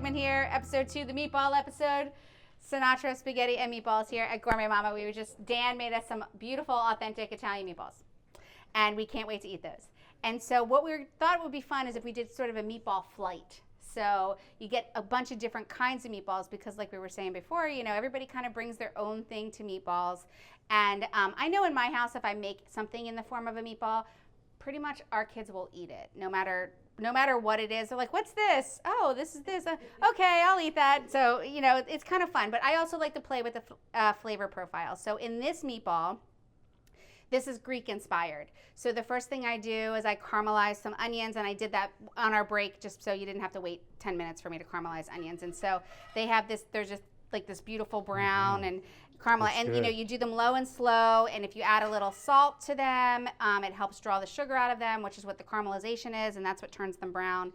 segment here, episode 2, the meatball episode. Sinatra, spaghetti, and meatballs here at Gourmet Mama. Dan made us some beautiful, authentic Italian meatballs. And we can't wait to eat those. And so what we thought would be fun is if we did sort of a meatball flight. So you get a bunch of different kinds of meatballs because like we were saying before, everybody kind of brings their own thing to meatballs. And I know in my house, if I make something in the form of a meatball, pretty much our kids will eat it, no matter what it is. They're like, what's this? Oh, this is this. Okay, I'll eat that. So, it's kind of fun. But I also like to play with the flavor profile. So in this meatball, this is Greek inspired. So the first thing I do is I caramelize some onions, and I did that on our break just so you didn't have to wait 10 minutes for me to caramelize onions. And so they have this, they're just like this beautiful brown and caramel. And you do them low and slow, and if you add a little salt to them, it helps draw the sugar out of them, which is what the caramelization is, and that's what turns them brown.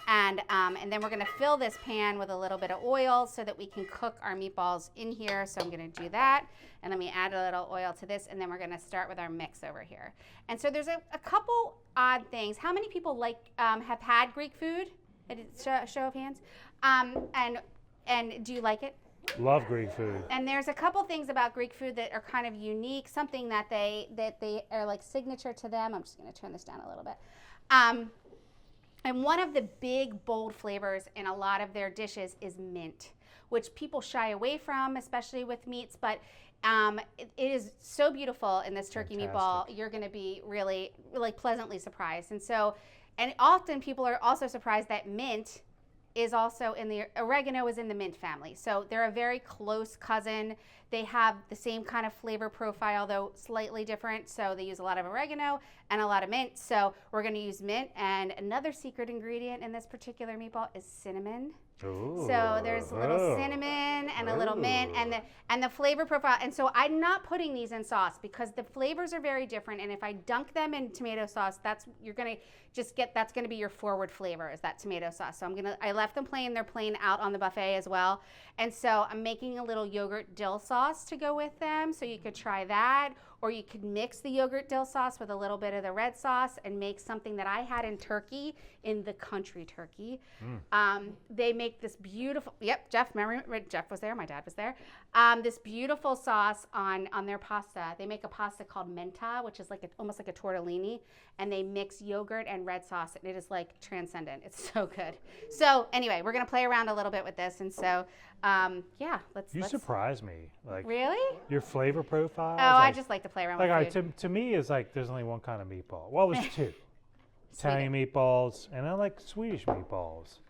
And then we're gonna fill this pan with a little bit of oil so that we can cook our meatballs in here. So I'm gonna do that, and let me add a little oil to this, and then we're gonna start with our mix over here. And so there's a couple odd things. How many people have had Greek food? Show of hands. And do you like it? Love Greek food. And there's a couple things about Greek food that are kind of unique, something that they are like signature to them. I'm just going to turn this down a little bit. And one of the big, bold flavors in a lot of their dishes is mint, which people shy away from, especially with meats. But it is so beautiful in this turkey meatball. You're going to be really, really pleasantly surprised. And often people are also surprised that mint is also oregano is in the mint family. So they're a very close cousin. They have the same kind of flavor profile, though slightly different. So they use a lot of oregano and a lot of mint. So we're gonna use mint. And another secret ingredient in this particular meatball is cinnamon. Ooh. So there's a little cinnamon and a little mint and the flavor profile. And so I'm not putting these in sauce because the flavors are very different. And if I dunk them in tomato sauce, that's gonna be your forward flavor is that tomato sauce. So I left them plain. They're plain out on the buffet as well. And so I'm making a little yogurt dill sauce to go with them. So you could try that. Or you could mix the yogurt dill sauce with a little bit of the red sauce and make something that I had in Turkey, in the country Turkey. They make this beautiful, Jeff was there, my dad was there. This beautiful sauce on their pasta. They make a pasta called menta, which is almost like a tortellini, and they mix yogurt and red sauce, and it is like transcendent. It's so good. So anyway, we're gonna play around a little bit with this, and so let's. You surprise me. Really? Your flavor profile. Oh, I just like to play around with food. To me, it's like there's only one kind of meatball. Well, there's two. Italian meatballs, and I like Swedish meatballs.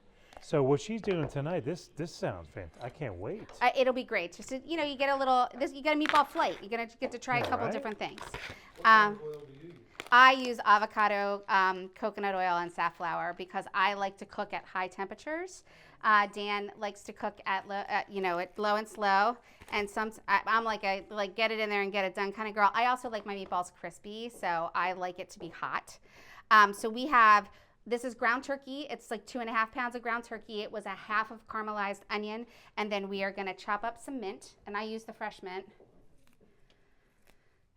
So what she's doing tonight, this sounds fantastic. I can't wait. It'll be great. Just you get you get a meatball flight. You're gonna get to try a couple different things. I use avocado, coconut oil, and safflower because I like to cook at high temperatures. Dan likes to cook at low and slow, and I'm like get it in there and get it done kind of girl. I also like my meatballs crispy, so I like it to be hot. So this is ground turkey. It's like 2.5 pounds of ground turkey. It was a half of caramelized onion, and then we are gonna chop up some mint, and I use the fresh mint.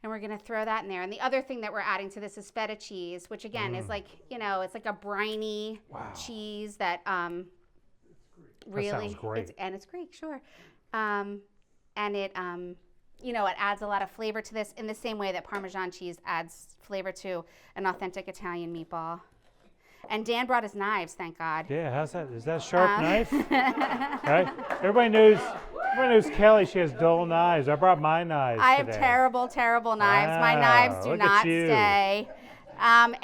And we're gonna throw that in there. And the other thing that we're adding to this is feta cheese, which again is it's like a briny cheese that really that sounds great. It's Greek, sure. And it it adds a lot of flavor to this in the same way that Parmesan cheese adds flavor to an authentic Italian meatball. And Dan brought his knives, thank God. Yeah, how's that? Is that a sharp knife? Right? Everybody knows Kelly. She has dull knives. I brought my knives I today. have terrible, terrible knives. Wow, My knives do not stay. And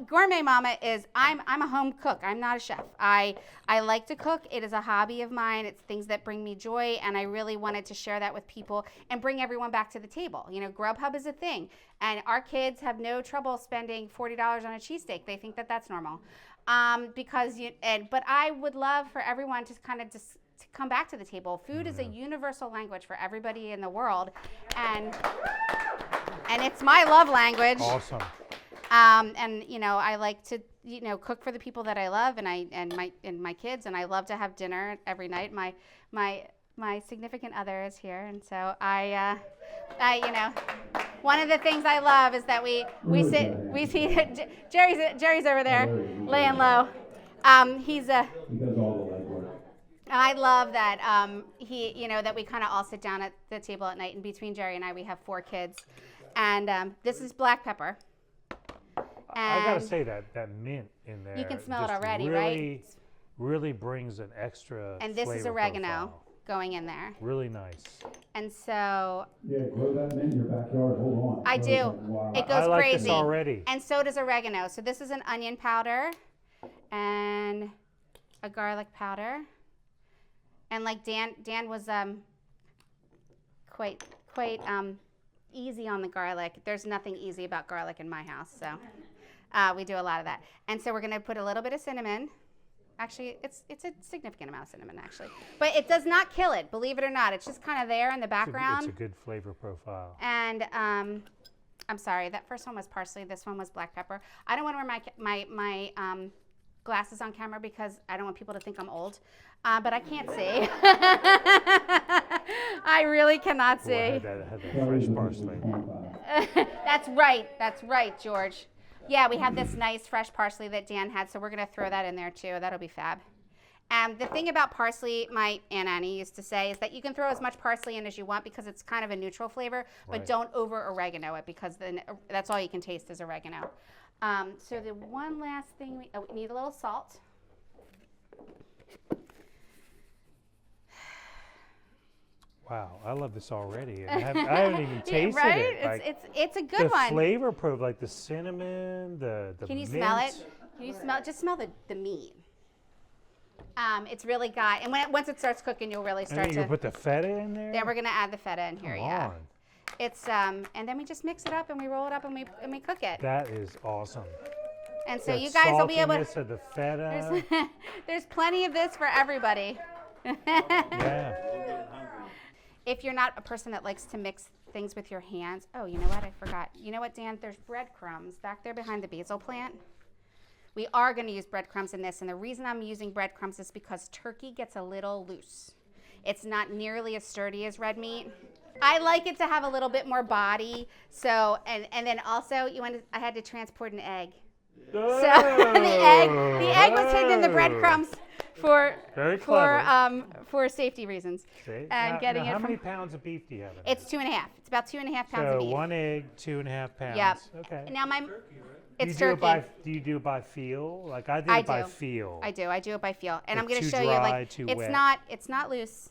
Gourmet Mama I'm a home cook. I'm not a chef. I like to cook. It is a hobby of mine. It's things that bring me joy, and I really wanted to share that with people and bring everyone back to the table. Grubhub is a thing, and our kids have no trouble spending $40 on a cheesesteak. They think that that's normal. But I would love for everyone to kind of just to come back to the table. Food is a universal language for everybody in the world, and it's my love language. Awesome. I like to, cook for the people that I love and my kids, and I love to have dinner every night. My significant other is here, and so one of the things I love is that we see Jerry's over there laying low. He does all the legwork. I love that that we kind of all sit down at the table at night. And between Jerry and I, we have 4 kids. And this is black pepper. I gotta say that mint in there. You can smell it just already, really, right? Really brings an extra. And this is flavor oregano profile. going in there. Really nice. And so. Yeah, grow that mint in your backyard. Hold on. I do. It goes I like crazy. this already. And so does oregano. So this is an onion powder and a garlic powder. And like Dan was quite easy on the garlic. There's nothing easy about garlic in my house, so we do a lot of that. And so we're gonna put a little bit of cinnamon. Actually, it's a significant amount of cinnamon, actually. But it does not kill it, believe it or not. It's just kind of there in the background. It's a good flavor profile. And I'm sorry, that first one was parsley. This one was black pepper. I don't want to wear my glasses on camera because I don't want people to think I'm old. But I can't see. I really cannot see. I had that fresh parsley. That's right, George. Yeah, we have this nice fresh parsley that Dan had, so we're going to throw that in there too. That'll be fab. The thing about parsley, my Aunt Annie used to say, is that you can throw as much parsley in as you want because it's kind of a neutral flavor, but don't over oregano it because then that's all you can taste is oregano. So the one last thing, we need a little salt. Wow, I love this already. I haven't even tasted right? it. Like, it's a good the one. flavor profile, like the cinnamon, the Can you mint. smell it? Can you smell? Just smell the meat. It's really got, and once it starts cooking, you'll really start and then you put the feta in there. Then we're gonna add the feta in here. Come Yeah. on. It's and then we just mix it up and we roll it up and we cook it. That is awesome. And so That you guys will be able. saltiness of the feta. There's plenty of this for everybody. Yeah. If you're not a person that likes to mix things with your hands, oh, you know what? I forgot. You know what, Dan? There's breadcrumbs back there behind the basil plant. We are going to use breadcrumbs in this, and the reason I'm using breadcrumbs is because turkey gets a little loose. It's not nearly as sturdy as red meat. I like it to have a little bit more body. So, and then also, I had to transport an egg. Oh, So the egg was hidden in the breadcrumbs for Very clever. for safety reasons. See? And Now, getting how it many from. pounds of beef do you have in It's 2.5. It's about 2.5 pounds of So beef. 1 egg, 2.5 pounds. Yep. Okay. Now it's do you turkey. do you do it by feel? Like I do I it by do. feel. I do it by feel, and Like I'm going to too show you dry, like too it's wet. not loose,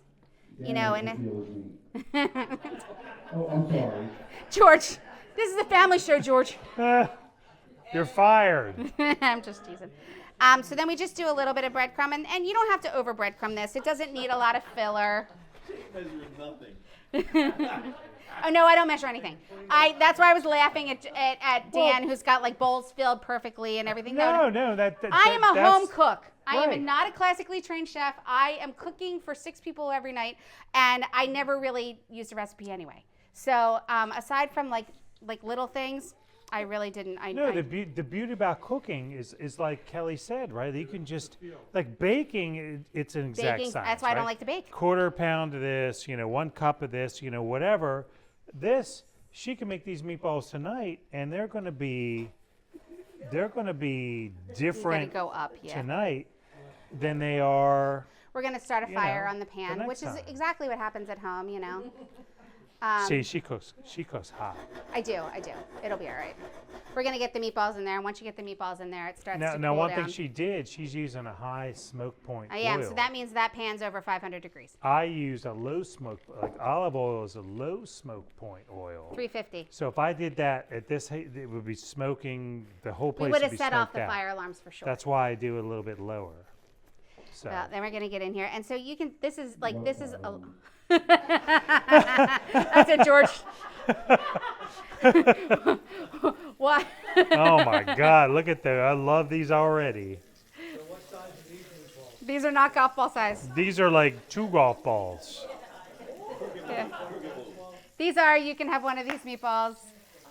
you know. And Oh, I'm sorry. George, this is a family show, George. You're fired. I'm just teasing. So then we just do a little bit of breadcrumb, and you don't have to over breadcrumb this. It doesn't need a lot of filler. Oh no, I don't measure anything. That's why I was laughing at Dan, who's got like bowls filled perfectly and everything. No, I am a home cook. I am right. not a classically trained chef. I am cooking for 6 people every night, and I never really used a recipe anyway. So aside from like little things, I really didn't. The beauty about cooking is like Kelly said, right? You can just like baking. It's an exact science. That's why I don't right? like to bake. 1/4 pound of this, 1 cup of this, whatever. She can make these meatballs tonight, and they're going to be different Go up, yeah. tonight than they are. We're gonna start a fire on the the pan, next which is time. exactly what happens at home, See, she cooks hot. I do. It'll be all right. We're gonna get the meatballs in there, and once you get the meatballs in there, it starts to Now cool one down. thing she's using a high smoke point I am. oil. So that means that pan's over 500 degrees. I use a low smoke, like olive oil is a low smoke point oil. 350. So if I did that at this heat, it would be smoking, the whole place We would would be have set off smoked the out. fire alarms for sure. That's why I do it a little bit lower. So Well, then we're gonna get in here, and so you can. This is a. That's it, George. What? oh my God, look at that. I love these already. These are not golf ball size. These are like 2 golf balls. Yeah. These are. You can have one of these meatballs,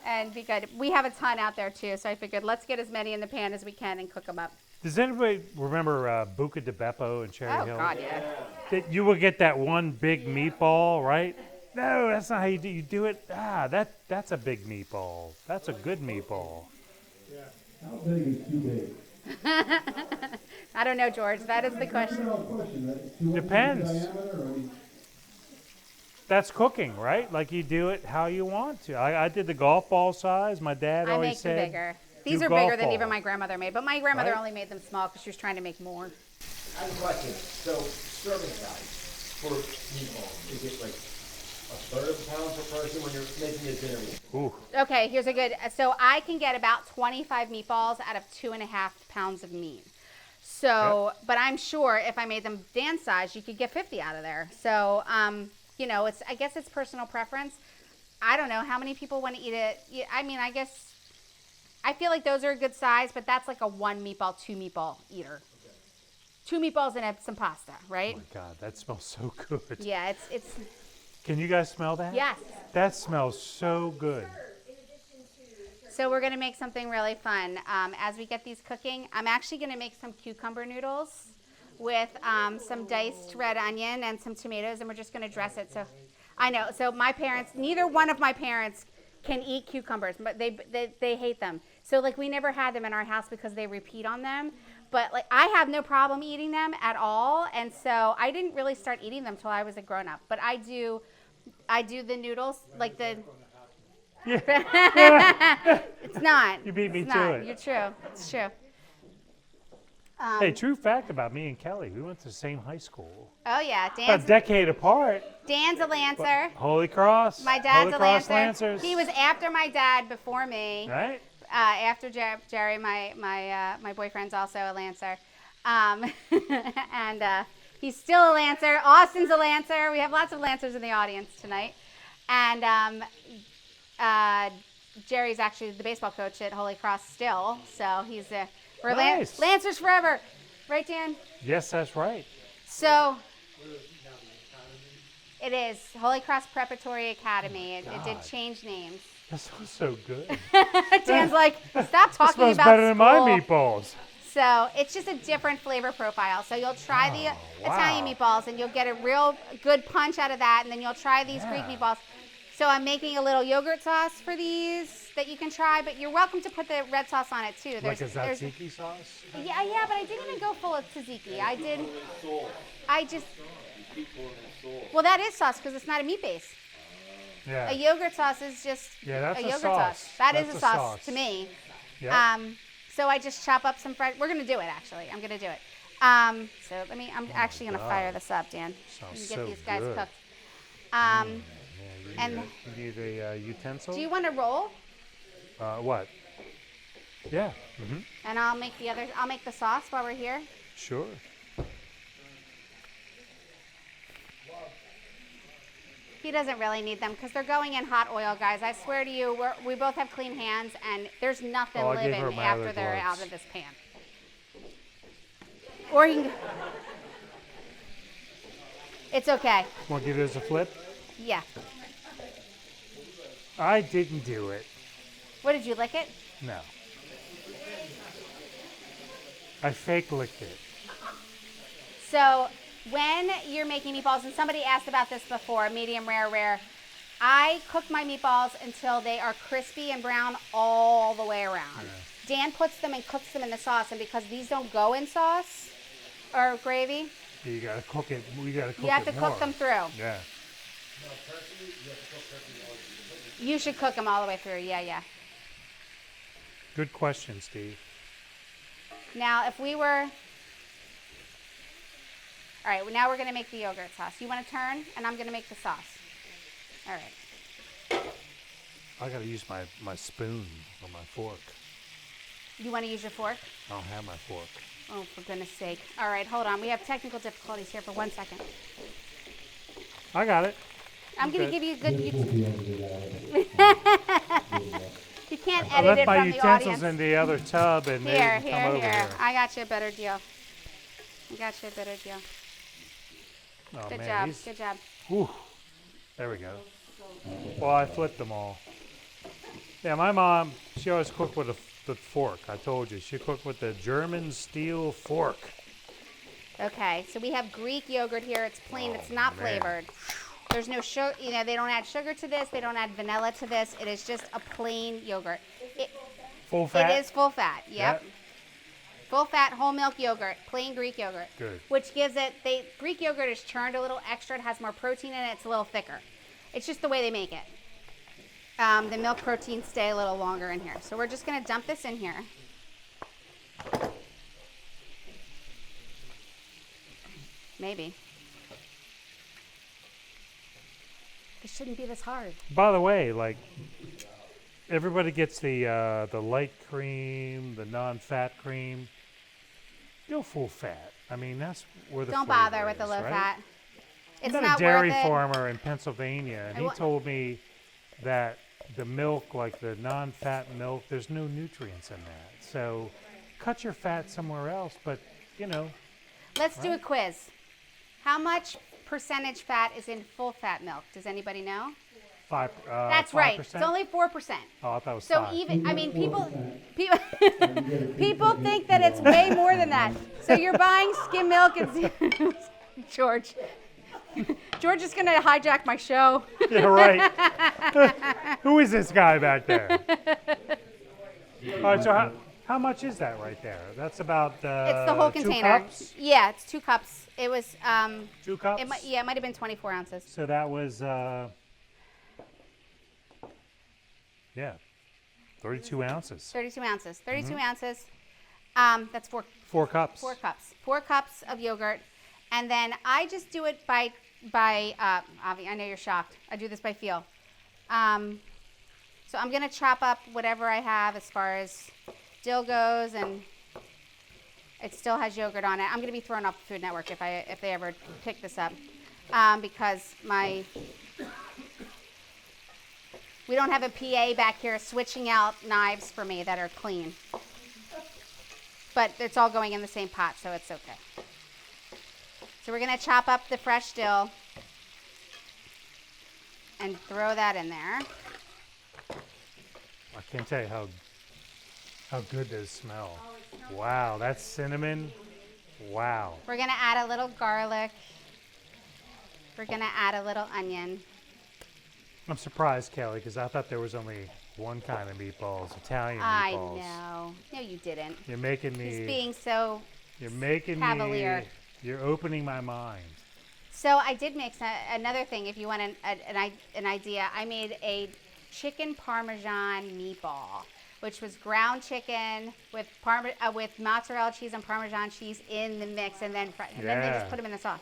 and be good. We have a ton out there too, so I figured let's get as many in the pan as we can and cook them up. Does anybody remember Buca di Beppo in Cherry Oh Hill? God, yeah. That you would get that one big meatball, right? No, that's not how you do. You do it. That's a big meatball. That's a good meatball. How big is too big? I don't know, George. That is the question. Depends. That's cooking, right? Like you do it how you want to. I did the golf ball size. My dad I always make them said, bigger. These do are bigger golf than even ball. my grandmother made, but my grandmother Right? only made them small because she was trying to make more. I have a question. So, serving size for meatballs, is it like a third of a pound per person when you're making a dinner meal? Ooh, Okay, here's a good. So I can get about 25 meatballs out of 2.5 pounds of meat. So, but I'm sure if I made them Dan size, you could get 50 out of there. So, I guess it's personal preference. I don't know how many people want to eat it. I mean, I guess I feel like those are a good size, but that's like a 1 meatball, 2 meatball eater. 2 meatballs and some pasta, right? oh my God, that smells so good. Yeah, it's Can you guys smell that? yes. That smells so good. So we're gonna make something really fun. As we get these cooking, I'm actually gonna make some cucumber noodles with some diced red onion and some tomatoes, and we're just gonna dress it. So, I know. So my parents, neither one of my parents can eat cucumbers, but they hate them. So like we never had them in our house because they repeat on them. But like I have no problem eating them at all, and so I didn't really start eating them till I was a grown up. But I do the noodles like the. It's not. You beat me It's to not. it. You're true. It's true. Hey, true fact about me and Kelly, we went to the same high school. Oh yeah, A decade apart. Dan's a Lancer. Holy Cross. My dad's Holy a Cross Lancer. Lancers. He was after my dad before me. Right? After Jerry, my boyfriend's also a Lancer, and he's still a Lancer. Austin's a Lancer. We have lots of Lancers in the audience tonight, and Jerry's actually the baseball coach at Holy Cross still. So we're Nice. Lancers forever, right, Dan? Yes, that's right. So it is Holy Cross Preparatory Academy. It did change names. That smells so good. Dan's like, stop It talking smells about better than my school." meatballs. So it's just a different flavor profile. So you'll try the Italian wow. meatballs and you'll get a real good punch out of that. And then you'll try these Greek meatballs. So I'm making a little yogurt sauce for these that you can try, but you're welcome to put the red sauce on it too. Like a tzatziki sauce? Yeah, but I didn't even go full of tzatziki. Well, that is sauce because it's not a meat base. Yeah. A yogurt sauce is just That's a a yogurt sauce. sauce. That is That's a a sauce sauce. to me. Yeah. So I just chop up some fresh. We're gonna do it actually. I'm gonna do it. So I'm actually gonna fire this up, Dan. Sounds And get so these guys good. cooked. And You need a utensil? do you want to roll? What? Yeah. And I'll make I'll make the sauce while we're here. Sure. He doesn't really need them because they're going in hot oil, guys. I swear to you, we both have clean hands, and there's nothing Oh, I gave her living my after other they're gloves. out of this pan. Or you can. It's okay. Want to give this a flip? Yeah. I didn't do it. What did you lick it? No. I fake licked it. So when you're making meatballs, and somebody asked about this before, medium rare, I cook my meatballs until they are crispy and brown all the way around. Dan puts them and cooks them in the sauce, and because these don't go in sauce or gravy, You gotta cook it. We gotta cook it you have to more. cook them through. Yeah. You should cook them all the way through. Yeah. Good question, Steve. Now, if we were... All right, now we're going to make the yogurt sauce. You want to turn, and I'm going to make the sauce. All right. I gotta use my spoon or my fork. You want to use your fork? I don't have my fork. Oh, for goodness sake. All right, hold on. We have technical difficulties here for 1 second. I got it. I'm going to good. give you a good... We'll be able to do that. You can't I edit left it my from the utensils audience. in the other tub and they Here. didn't come over here. I got you a better deal. Oh, Good man, job. these- Good job. Whew. There we go. Well, I flipped them all. Yeah, my mom, she always cooked with the fork. I told you, she cooked with the German steel fork. Okay, so we have Greek yogurt here. It's plain. It's not man. flavored. There's no sugar. You know, they don't add sugar to this. They don't add vanilla to this. It is just a plain yogurt. Full fat? It is full fat. Yep. Full fat whole milk yogurt, plain Greek yogurt. Good. Which gives it, Greek yogurt is churned a little extra. It has more protein in it. It's a little thicker. It's just the way they make it. The milk proteins stay a little longer in here. So we're just going to dump this in here. Maybe. This shouldn't be this hard. By the way, like, everybody gets the light cream, the non-fat cream. Go full fat. I mean, that's where the Don't flavor bother with the is, low right? fat. It's I met not a dairy worth it. farmer in Pennsylvania, and he told me that the milk, like the non-fat milk, there's no nutrients in that. So cut your fat somewhere else, but, you know. Let's do a quiz. How much percentage fat is in full fat milk? Does anybody know? That's 5%? right. It's only 4%. Oh, I thought it was So 5. even, I mean, people think that it's way more than that. So you're buying skim milk and George is going to hijack my show. Yeah, right. Who is this guy back there? All right, so how much is that right there? That's about It's the whole 2 container. cups? Yeah, it's 2 cups. It was 2 cups? it might have been 24 ounces. So that was 32 ounces. 32 ounces. 32 Mm-hmm. ounces. That's 4 cups. 4 cups. 4 cups of yogurt. And then I just do it by Avi, I know you're shocked. I do this by feel. So I'm going to chop up whatever I have as far as dill goes, and it still has yogurt on it. I'm going to be thrown off the Food Network if they ever pick this up, because we don't have a PA back here switching out knives for me that are clean. But it's all going in the same pot, so it's okay. So we're going to chop up the fresh dill and throw that in there. I can't tell you how good those smell. Wow, that's cinnamon. Wow. We're going to add a little garlic. We're going to add a little onion. I'm surprised, Kelly, because I thought there was only one kind of meatballs, Italian I meatballs. know. No, you didn't. You're making me. He's being so You're making cavalier. me. You're opening my mind. So I did make another thing. If you want an idea, I made a chicken parmesan meatball, which was ground chicken with mozzarella cheese and parmesan cheese in the mix, and then they just put them in the sauce.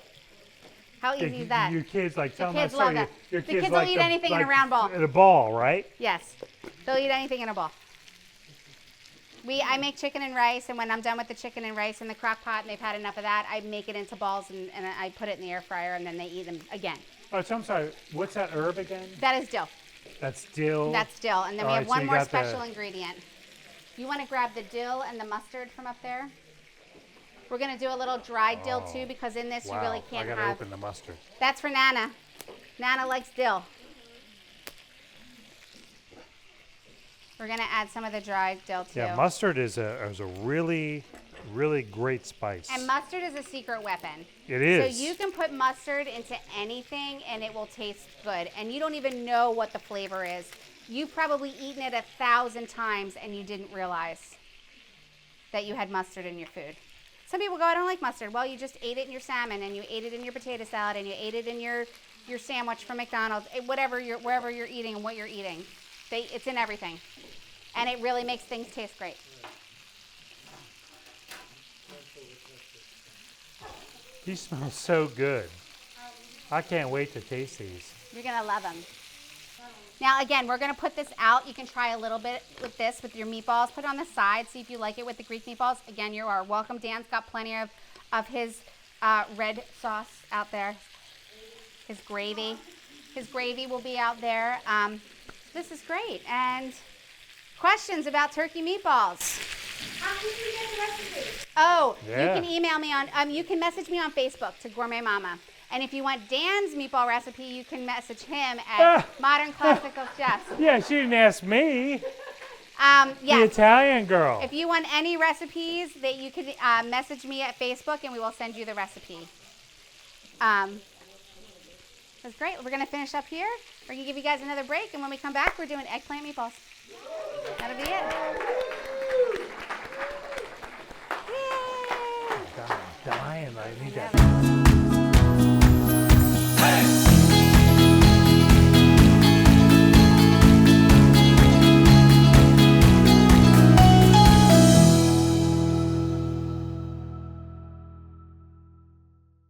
How easy is that? Your kids tell them kids that love story. that. Your The kids kids will like eat anything in a round ball. In a ball, right? Yes, they'll eat anything in a ball. I make chicken and rice, and when I'm done with the chicken and rice in the crock pot and they've had enough of that, I make it into balls and I put it in the air fryer, and then they eat them again. Oh, so I'm sorry. What's that herb again? That is dill. That's dill. That's dill. And then we All have right, so one you more got special ingredient. You want to grab the dill and the mustard from up there? We're going to do a little dried dill too, because in this you really can't I gotta have. open the mustard. That's for Nana. Nana likes dill. We're going to add some of the dried dill too. Yeah, mustard is a really, really great spice. And mustard is a secret weapon. It is. So you can put mustard into anything and it will taste good. And you don't even know what the flavor is. You've probably eaten it 1,000 times and you didn't realize that you had mustard in your food. Some people go, I don't like mustard. Well, you just ate it in your salmon, and you ate it in your potato salad, and you ate it in your sandwich from McDonald's, wherever you're eating and what you're eating. It's in everything. And it really makes things taste great. These smell so good. I can't wait to taste these. You're going to love them. Now, again, we're going to put this out. You can try a little bit with this, with your meatballs. Put it on the side, see if you like it with the Greek meatballs. Again, you are welcome. Dan's got plenty of his red sauce out there. His gravy. His gravy will be out there. This is great. And questions about turkey meatballs? How did you get the recipe? Oh, Yeah. You can email me you can message me on Facebook to Gourmet Mama. And if you want Dan's meatball recipe, you can message him at Modern Classical Chefs. Yeah, she didn't ask me. Yes. The Italian girl. If you want any recipes, that you can message me at Facebook, and we will send you the recipe. That's great. We're gonna finish up here. We're gonna give you guys another break, and when we come back, we're doing eggplant meatballs. That'll be it. I need that